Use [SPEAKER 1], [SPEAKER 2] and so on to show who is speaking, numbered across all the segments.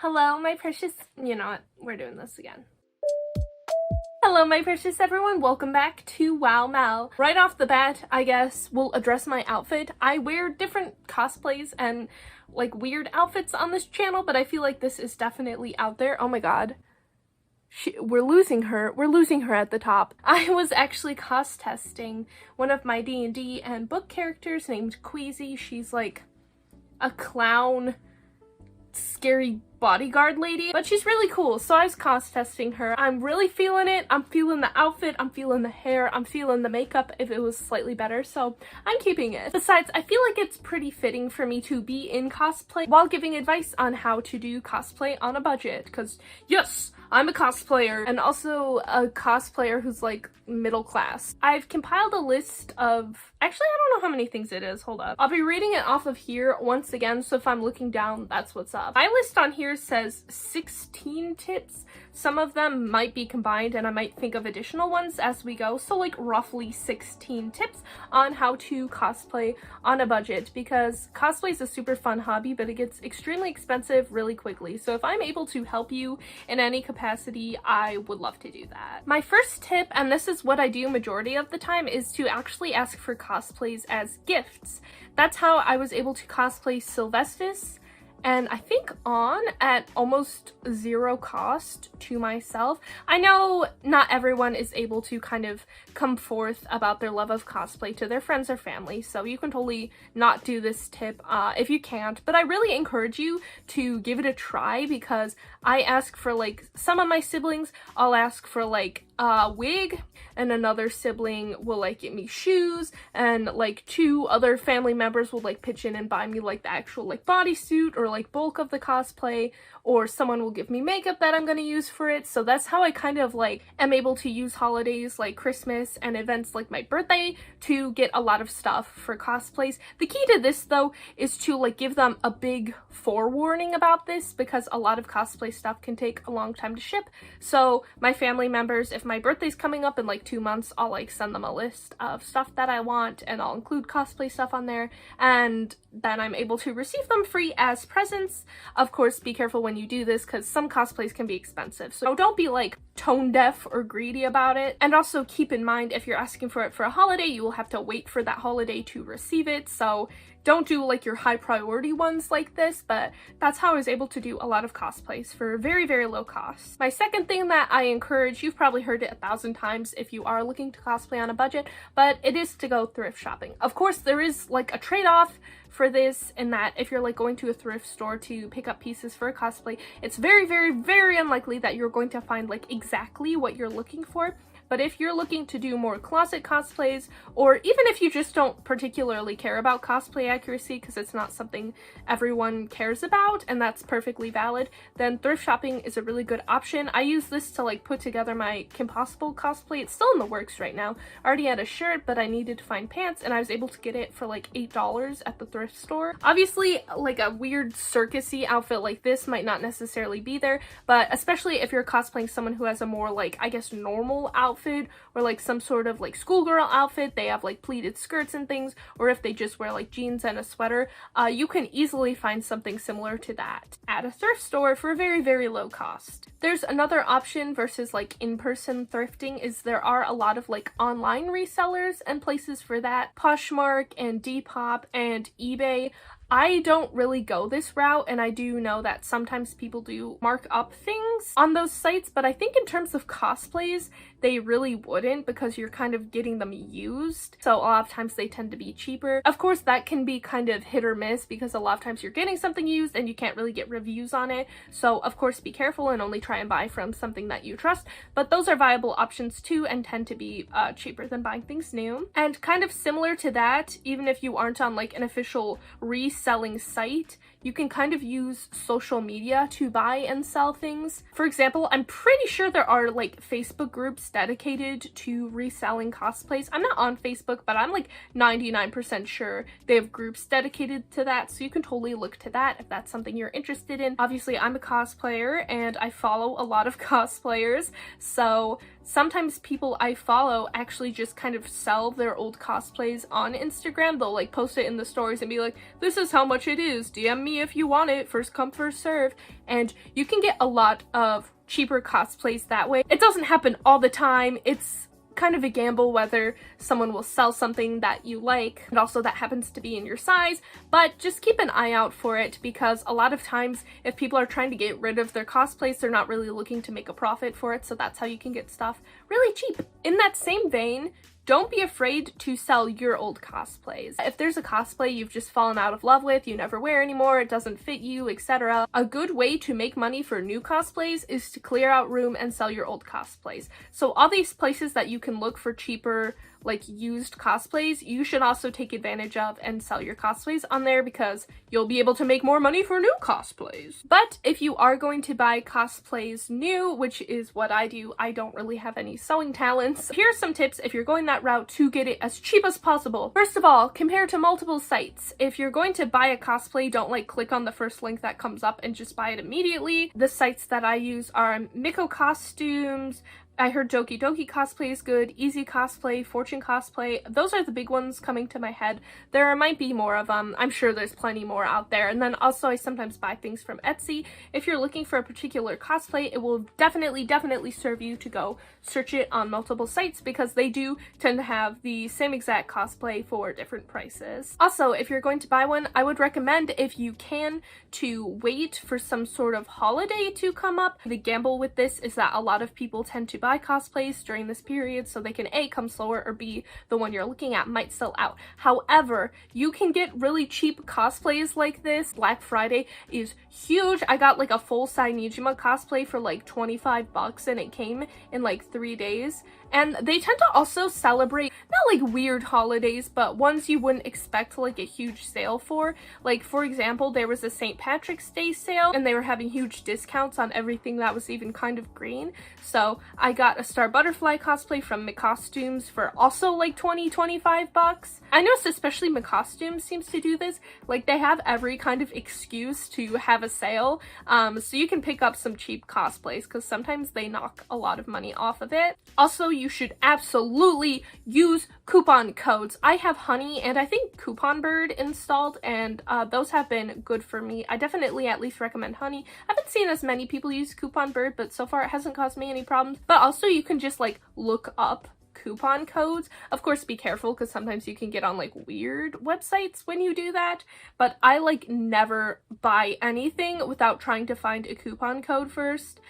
[SPEAKER 1] Hello, my precious, you know what, we're doing this again. Hello, my precious everyone, welcome back to Wow Mal. Right off the bat, I guess, we'll address my outfit. I wear different cosplays and like weird outfits on this channel, but I feel like this is definitely out there. Oh my god. We're losing her at the top. I was actually cos testing one of my D&D and book characters named Queasy. She's like a clown, scary bodyguard lady, but she's really cool, so I was cos testing her. I'm really feeling it. I'm feeling the outfit, I'm feeling the hair, I'm feeling the makeup if it was slightly better, so I'm keeping it. Besides, I feel like it's pretty fitting for me to be in cosplay while giving advice on how to do cosplay on a budget, because yes, I'm a cosplayer and also a cosplayer who's like middle class. I've compiled a list of, actually I don't know how many things it is, hold up. I'll be reading it off of here once again, so if I'm looking down, that's what's up. My list on here says 16 tips. Some of them might be combined and I might think of additional ones as we go, so like roughly 16 tips on how to cosplay on a budget, because cosplay is a super fun hobby, but it gets extremely expensive really quickly. So if I'm able to help you in any capacity, I would love to do that. My first tip, and this is what I do majority of the time, is to actually ask for cosplays as gifts. That's how I was able to cosplay Sylvestus, and I think on at almost zero cost to myself. I know not everyone is able to kind of come forth about their love of cosplay to their friends or family, so you can totally not do this tip if you can't, but I really encourage you to give it a try, because I ask for like, some of my siblings, I'll ask for like a wig, and another sibling will like get me shoes, and like 2 other family members will like pitch in and buy me like the actual like bodysuit or like bulk of the cosplay, or someone will give me makeup that I'm gonna use for it. So that's how I kind of like am able to use holidays like Christmas and events like my birthday to get a lot of stuff for cosplays. The key to this though is to like give them a big forewarning about this, because a lot of cosplay stuff can take a long time to ship. So my family members, if my birthday's coming up in like 2 months, I'll like send them a list of stuff that I want and I'll include cosplay stuff on there, and then I'm able to receive them free as presents. Of course, be careful when you do this, because some cosplays can be expensive, so don't be like tone deaf or greedy about it. And also keep in mind, if you're asking for it for a holiday, you will have to wait for that holiday to receive it, so don't do like your high priority ones like this. But that's how I was able to do a lot of cosplays for very, very low cost. My second thing that I encourage, you've probably heard it 1,000 times if you are looking to cosplay on a budget, but it is to go thrift shopping. Of course, there is like a trade-off for this, in that if you're like going to a thrift store to pick up pieces for a cosplay, it's very, very, very unlikely that you're going to find like exactly what you're looking for. But if you're looking to do more closet cosplays, or even if you just don't particularly care about cosplay accuracy because it's not something everyone cares about, and that's perfectly valid, then thrift shopping is a really good option. I use this to like put together my Kim Possible cosplay. It's still in the works right now. I already had a shirt, but I needed to find pants, and I was able to get it for like $8 at the thrift store. Obviously, like a weird circusy outfit like this might not necessarily be there, but especially if you're cosplaying someone who has a more like, I guess, normal outfit, or like some sort of like schoolgirl outfit, they have like pleated skirts and things, or if they just wear like jeans and a sweater, you can easily find something similar to that at a thrift store for a very, very low cost. There's another option versus like in-person thrifting, is there are a lot of like online resellers and places for that. Poshmark and Depop and eBay. I don't really go this route, and I do know that sometimes people do mark up things on those sites, but I think in terms of cosplays, they really wouldn't, because you're kind of getting them used, so a lot of times they tend to be cheaper. Of course, that can be kind of hit or miss, because a lot of times you're getting something used and you can't really get reviews on it, so of course be careful and only try and buy from something that you trust, but those are viable options too, and tend to be cheaper than buying things new. And kind of similar to that, even if you aren't on like an official reselling site, you can kind of use social media to buy and sell things. For example, I'm pretty sure there are like Facebook groups dedicated to reselling cosplays. I'm not on Facebook, but I'm like 99% sure they have groups dedicated to that, so you can totally look to that if that's something you're interested in. Obviously, I'm a cosplayer and I follow a lot of cosplayers, so sometimes people I follow actually just kind of sell their old cosplays on Instagram. They'll like post it in the stories and be like, this is how much it is, DM me if you want it, first come first serve. And you can get a lot of cheaper cosplays that way. It doesn't happen all the time. It's kind of a gamble whether someone will sell something that you like and also that happens to be in your size, but just keep an eye out for it, because a lot of times if people are trying to get rid of their cosplays, they're not really looking to make a profit for it, so that's how you can get stuff really cheap. In that same vein, don't be afraid to sell your old cosplays. If there's a cosplay you've just fallen out of love with, you never wear anymore, it doesn't fit you, etc., a good way to make money for new cosplays is to clear out room and sell your old cosplays. So all these places that you can look for cheaper, like used cosplays, you should also take advantage of and sell your cosplays on there, because you'll be able to make more money for new cosplays. But if you are going to buy cosplays new, which is what I do, I don't really have any sewing talents. Here are some tips if you're going that route to get it as cheap as possible. First of all, compare to multiple sites. If you're going to buy a cosplay, don't like click on the first link that comes up and just buy it immediately. The sites that I use are Miko Costumes, I heard Doki Doki Cosplay is good, Easy Cosplay, Fortune Cosplay. Those are the big ones coming to my head. There might be more of them. I'm sure there's plenty more out there. And then also I sometimes buy things from Etsy. If you're looking for a particular cosplay, it will definitely serve you to go search it on multiple sites, because they do tend to have the same exact cosplay for different prices. Also, if you're going to buy one, I would recommend, if you can, to wait for some sort of holiday to come up. The gamble with this is that a lot of people tend to buy cosplays during this period so they can A, come slower, or B, the one you're looking at might sell out. However, you can get really cheap cosplays like this. Black Friday is huge. I got like a full Sainijima cosplay for like 25 bucks and it came in like 3 days. And they tend to also celebrate, not like weird holidays, but ones you wouldn't expect like a huge sale for. Like, for example, there was a St. Patrick's Day sale and they were having huge discounts on everything that was even kind of green. So I got a Star Butterfly cosplay from McCostumes for also like 25 bucks. I noticed especially McCostumes seems to do this. Like, they have every kind of excuse to have a sale. So you can pick up some cheap cosplays because sometimes they knock a lot of money off of it. Also, you should absolutely use coupon codes. I have Honey and I think Coupon Bird installed, and those have been good for me. I definitely at least recommend Honey. I haven't seen as many people use Coupon Bird, but so far it hasn't caused me any problems. But also you can just like look up coupon codes. Of course, be careful because sometimes you can get on like weird websites when you do that, but I like never buy anything without trying to find a coupon code first.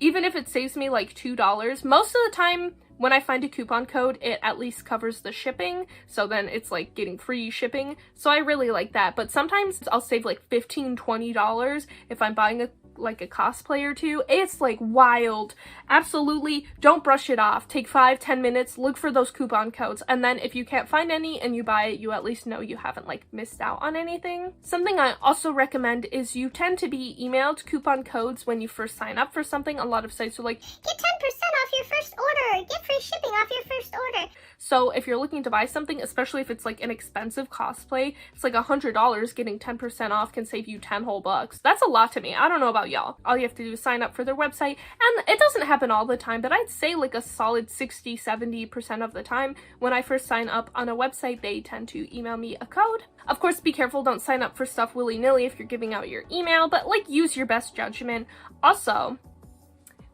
[SPEAKER 1] Even if it saves me like $2, most of the time when I find a coupon code, it at least covers the shipping, so then it's like getting free shipping, so I really like that. But sometimes I'll save like $15-20 if I'm buying a cosplay or two. It's like wild. Absolutely don't brush it off. Take 5-10 minutes, look for those coupon codes, and then if you can't find any and you buy it, you at least know you haven't like missed out on anything. Something I also recommend is you tend to be emailed coupon codes when you first sign up for something. A lot of sites are like,
[SPEAKER 2] get 10% off your first order, get free shipping off your first order.
[SPEAKER 1] So if you're looking to buy something, especially if it's like an expensive cosplay, it's like $100, getting 10% off can save you 10 whole bucks. That's a lot to me. I don't know about y'all. All you have to do is sign up for their website, and it doesn't happen all the time, but I'd say like a solid 60-70% of the time when I first sign up on a website, they tend to email me a code. Of course, be careful, don't sign up for stuff willy-nilly if you're giving out your email, but like use your best judgment. Also,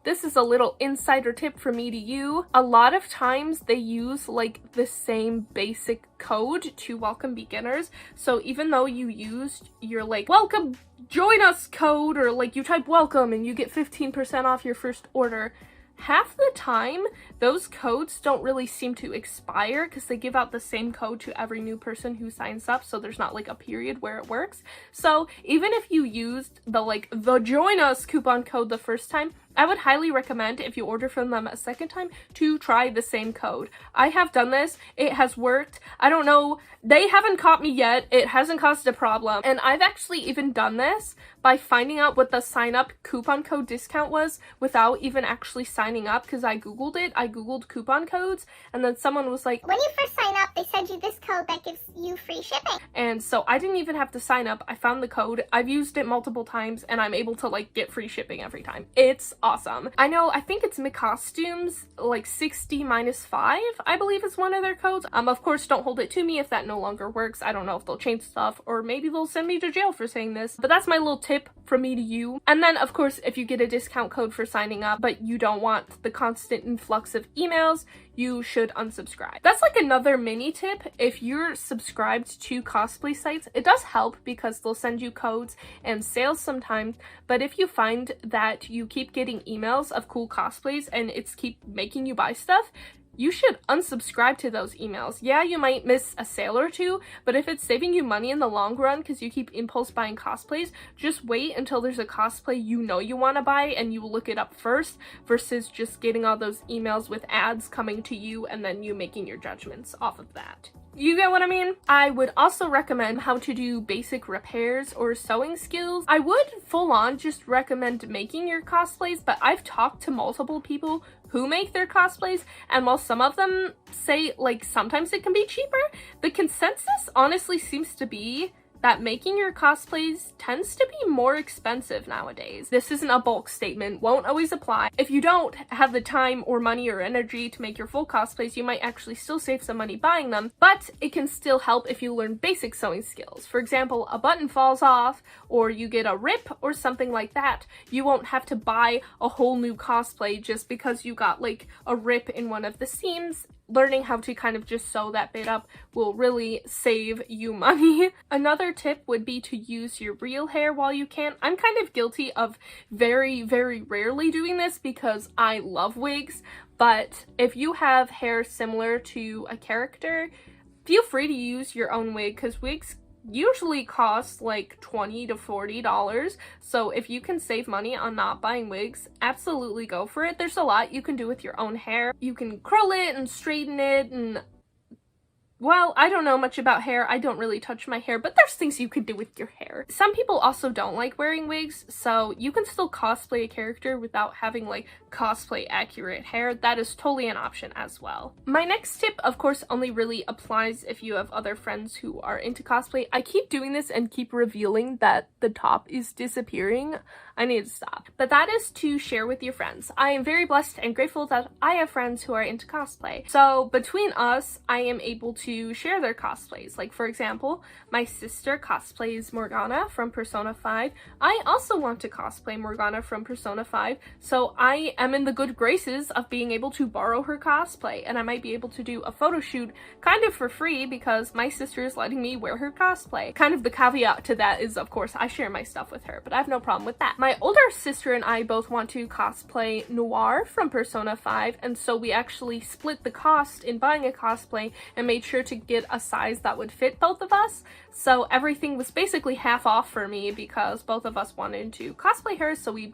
[SPEAKER 1] this is a little insider tip from me to you. A lot of times they use like the same basic code to welcome beginners. So even though you used your like welcome join us code, or like you type welcome and you get 15% off your first order, half the time those codes don't really seem to expire because they give out the same code to every new person who signs up, so there's not like a period where it works. So even if you used the join us coupon code the first time, I would highly recommend, if you order from them a second time, to try the same code. I have done this. It has worked. I don't know. They haven't caught me yet. It hasn't caused a problem. And I've actually even done this by finding out what the sign up coupon code discount was without even actually signing up, because I Googled it. I Googled coupon codes, and then someone was like,
[SPEAKER 2] when you first sign up, they send you this code that gives you free shipping.
[SPEAKER 1] And so I didn't even have to sign up. I found the code. I've used it multiple times, and I'm able to like get free shipping every time. It's awesome. I think it's McCostumes, like 60 minus 5, I believe is one of their codes. Of course, don't hold it to me if that no longer works. I don't know if they'll change stuff, or maybe they'll send me to jail for saying this, but that's my little tip from me to you. And then of course, if you get a discount code for signing up, but you don't want the constant influx of emails, you should unsubscribe. That's like another mini tip. If you're subscribed to cosplay sites, it does help because they'll send you codes and sales sometimes, but if you find that you keep getting emails of cool cosplays and it's keep making you buy stuff, you should unsubscribe to those emails. Yeah, you might miss a sale or two, but if it's saving you money in the long run because you keep impulse buying cosplays, just wait until there's a cosplay you know you want to buy and you look it up first, versus just getting all those emails with ads coming to you and then you making your judgments off of that. You get what I mean? I would also recommend how to do basic repairs or sewing skills. I would full on just recommend making your cosplays, but I've talked to multiple people who make their cosplays, and while some of them say like sometimes it can be cheaper, the consensus honestly seems to be that making your cosplays tends to be more expensive nowadays. This isn't a bulk statement, won't always apply. If you don't have the time or money or energy to make your full cosplays, you might actually still save some money buying them, but it can still help if you learn basic sewing skills. For example, a button falls off or you get a rip or something like that. You won't have to buy a whole new cosplay just because you got like a rip in one of the seams. Learning how to kind of just sew that bit up will really save you money. Another tip would be to use your real hair while you can. I'm kind of guilty of very, very rarely doing this because I love wigs, but if you have hair similar to a character, feel free to use your own wig because wigs usually cost like $20 to $40, so if you can save money on not buying wigs, absolutely go for it. There's a lot you can do with your own hair. You can curl it and straighten it, and well, I don't know much about hair. I don't really touch my hair, but there's things you can do with your hair. Some people also don't like wearing wigs, so you can still cosplay a character without having like cosplay accurate hair. That is totally an option as well. My next tip, of course, only really applies if you have other friends who are into cosplay. I keep doing this and keep revealing that the top is disappearing. I need to stop. But that is to share with your friends. I am very blessed and grateful that I have friends who are into cosplay. So between us, I am able to share their cosplays. Like for example, my sister cosplays Morgana from Persona 5. I also want to cosplay Morgana from Persona 5, so I am in the good graces of being able to borrow her cosplay, and I might be able to do a photo shoot kind of for free because my sister is letting me wear her cosplay. Kind of the caveat to that is, of course, I share my stuff with her, but I have no problem with that. My older sister and I both want to cosplay Noir from Persona 5, and so we actually split the cost in buying a cosplay and made sure to get a size that would fit both of us. So everything was basically half off for me because both of us wanted to cosplay her, so we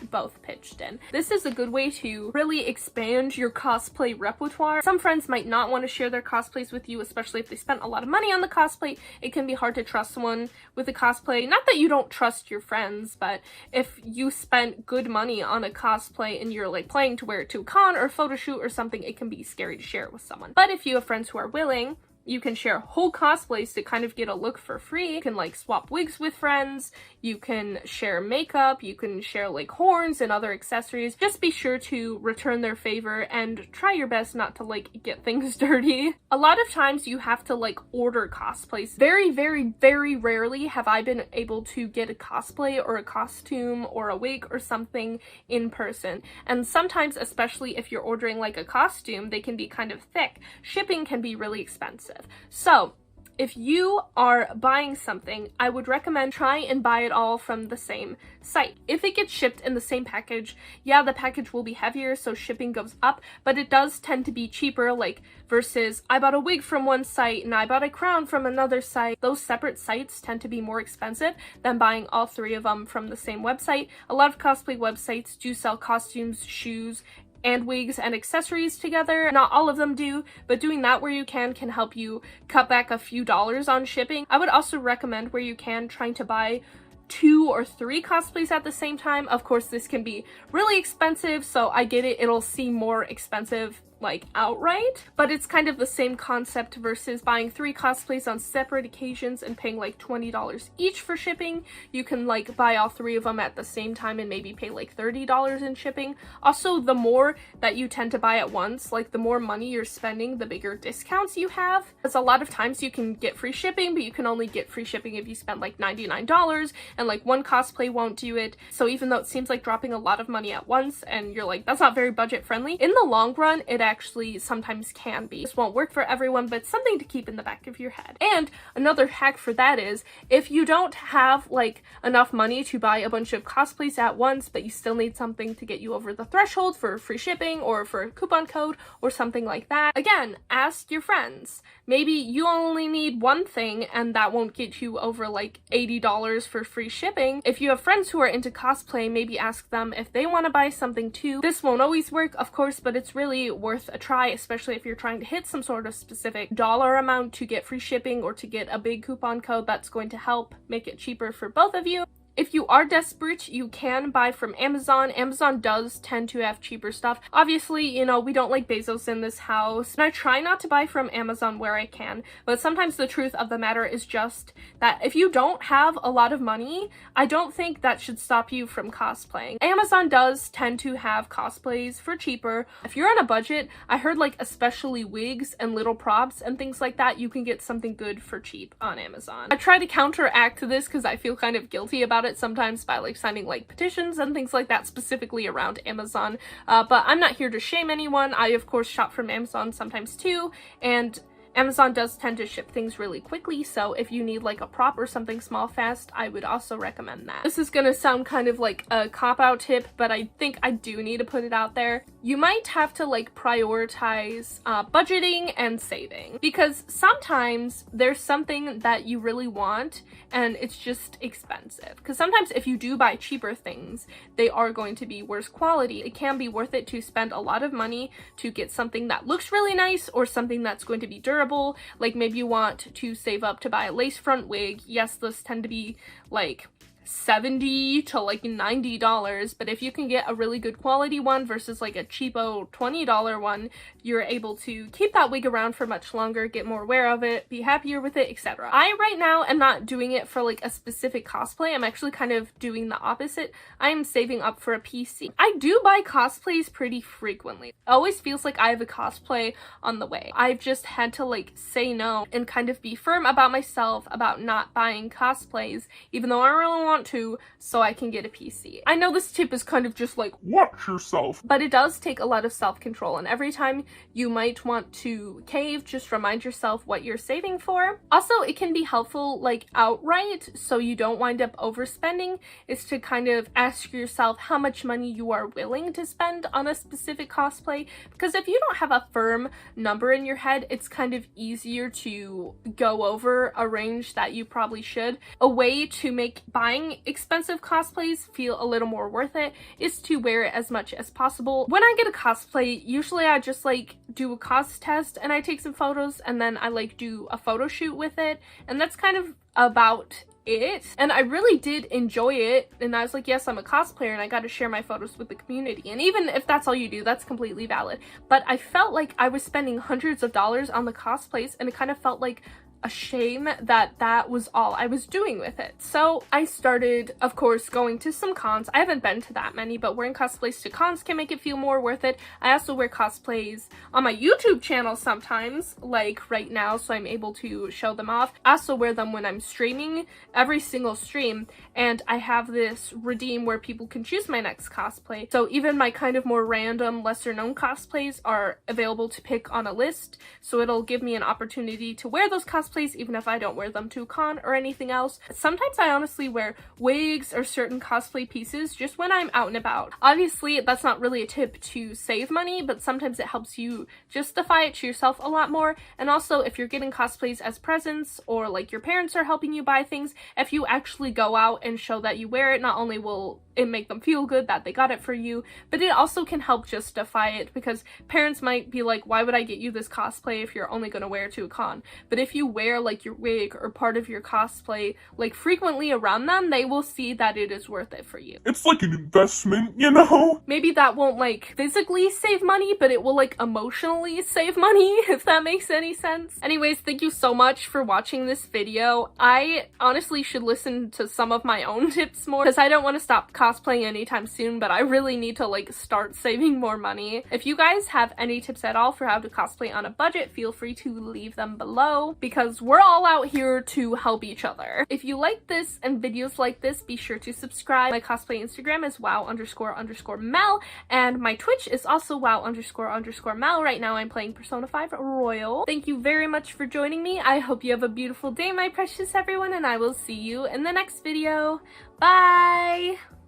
[SPEAKER 1] both pitched in. This is a good way to really expand your cosplay repertoire. Some friends might not want to share their cosplays with you, especially if they spent a lot of money on the cosplay. It can be hard to trust someone with a cosplay. Not that you don't trust your friends, but if you spent good money on a cosplay and you're like planning to wear it to a con or a photo shoot or something, it can be scary to share it with someone. But if you have friends who are willing, you can share whole cosplays to kind of get a look for free. You can like swap wigs with friends, you can share makeup, you can share like horns and other accessories. Just be sure to return their favor and try your best not to like get things dirty. A lot of times you have to like order cosplays. Very, very, very rarely have I been able to get a cosplay or a costume or a wig or something in person. And sometimes, especially if you're ordering like a costume, they can be kind of thick. Shipping can be really expensive. So If you are buying something, I would recommend try and buy it all from the same site. If it gets shipped in the same package, yeah, the package will be heavier, so shipping goes up, but it does tend to be cheaper, like versus I bought a wig from one site and I bought a crown from another site. Those separate sites tend to be more expensive than buying all three of them from the same website. A lot of cosplay websites do sell costumes, shoes, and wigs and accessories together. Not all of them do, but doing that where you can help you cut back a few dollars on shipping. I would also recommend where you can trying to buy 2 or 3 cosplays at the same time. Of course, this can be really expensive, so I get it, it'll seem more expensive like outright, but it's kind of the same concept versus buying 3 cosplays on separate occasions and paying like $20 each for shipping. You can like buy all 3 of them at the same time and maybe pay like $30 in shipping. Also, the more that you tend to buy at once, like the more money you're spending, the bigger discounts you have. Because a lot of times you can get free shipping, but you can only get free shipping if you spend like $99, and like one cosplay won't do it. So even though it seems like dropping a lot of money at once and you're like, that's not very budget friendly, in the long run it actually sometimes can be. This won't work for everyone, but it's something to keep in the back of your head. And another hack for that is, if you don't have like enough money to buy a bunch of cosplays at once, but you still need something to get you over the threshold for free shipping or for a coupon code or something like that, again, ask your friends. Maybe you only need one thing and that won't get you over like $80 for free shipping. If you have friends who are into cosplay, maybe ask them if they want to buy something too. This won't always work, of course, but it's really worth a try, especially if you're trying to hit some sort of specific dollar amount to get free shipping or to get a big coupon code that's going to help make it cheaper for both of you. If you are desperate, you can buy from Amazon. Amazon does tend to have cheaper stuff. Obviously, you know, we don't like Bezos in this house, and I try not to buy from Amazon where I can, but sometimes the truth of the matter is just that if you don't have a lot of money, I don't think that should stop you from cosplaying. Amazon does tend to have cosplays for cheaper. If you're on a budget, I heard like especially wigs and little props and things like that, you can get something good for cheap on Amazon. I try to counteract this because I feel kind of guilty about it sometimes by like signing like petitions and things like that specifically around Amazon, but I'm not here to shame anyone. I of course shop from Amazon sometimes too, and Amazon does tend to ship things really quickly, so if you need like a prop or something small fast, I would also recommend that. This is gonna sound kind of like a cop-out tip, but I think I do need to put it out there. You might have to like prioritize budgeting and saving, because sometimes there's something that you really want and it's just expensive. Because sometimes if you do buy cheaper things, they are going to be worse quality. It can be worth it to spend a lot of money to get something that looks really nice or something that's going to be durable. Like maybe you want to save up to buy a lace front wig. Yes, those tend to be like $70 to like $90, but if you can get a really good quality one versus like a cheapo $20 one, you're able to keep that wig around for much longer, get more wear of it, be happier with it, etc. I right now am not doing it for like a specific cosplay. I'm actually kind of doing the opposite. I am saving up for a PC. I do buy cosplays pretty frequently. It always feels like I have a cosplay on the way. I've just had to like say no and kind of be firm about myself about not buying cosplays, even though I really want to, so I can get a PC. I know this tip is kind of just like, watch yourself, but it does take a lot of self-control, and every time you might want to cave, just remind yourself what you're saving for. Also, it can be helpful like outright, so you don't wind up overspending, is to kind of ask yourself how much money you are willing to spend on a specific cosplay, because if you don't have a firm number in your head, it's kind of easier to go over a range that you probably should. A way to make buying expensive cosplays feel a little more worth it is to wear it as much as possible. When I get a cosplay, usually I just like do a cos test and I take some photos, and then I like do a photo shoot with it, and that's kind of about it. And I really did enjoy it, and I was like, yes, I'm a cosplayer and I got to share my photos with the community. And even if that's all you do, that's completely valid, but I felt like I was spending hundreds of dollars on the cosplays, and it kind of felt like a shame that that was all I was doing with it. So I started, of course, going to some cons. I haven't been to that many, but wearing cosplays to cons can make it feel more worth it. I also wear cosplays on my YouTube channel sometimes, like right now, so I'm able to show them off. I also wear them when I'm streaming, every single stream, and I have this redeem where people can choose my next cosplay. So even my kind of more random, lesser known cosplays are available to pick on a list, so it'll give me an opportunity to wear those cosplays cosplays even if I don't wear them to a con or anything else. Sometimes I honestly wear wigs or certain cosplay pieces just when I'm out and about. Obviously, that's not really a tip to save money, but sometimes it helps you justify it to yourself a lot more. And also, if you're getting cosplays as presents or like your parents are helping you buy things, if you actually go out and show that you wear it, not only will it make them feel good that they got it for you, but it also can help justify it, because parents might be like, why would I get you this cosplay if you're only going to wear it to a con? But if you wear like your wig or part of your cosplay like frequently around them, they will see that it is worth it for you.
[SPEAKER 3] It's like an investment, you know?
[SPEAKER 1] Maybe that won't like physically save money, but it will like emotionally save money, if that makes any sense. Anyways, thank you so much for watching this video. I honestly should listen to some of my own tips more, because I don't want to stop cosplaying anytime soon, but I really need to like start saving more money. If you guys have any tips at all for how to cosplay on a budget, feel free to leave them below, because we're all out here to help each other. If you like this and videos like this, be sure to subscribe. My cosplay Instagram is wow__Mel, and my Twitch is also wow__Mel. Right now I'm playing Persona 5 Royal. Thank you very much for joining me. I hope you have a beautiful day, my precious everyone, and I will see you in the next video. Bye!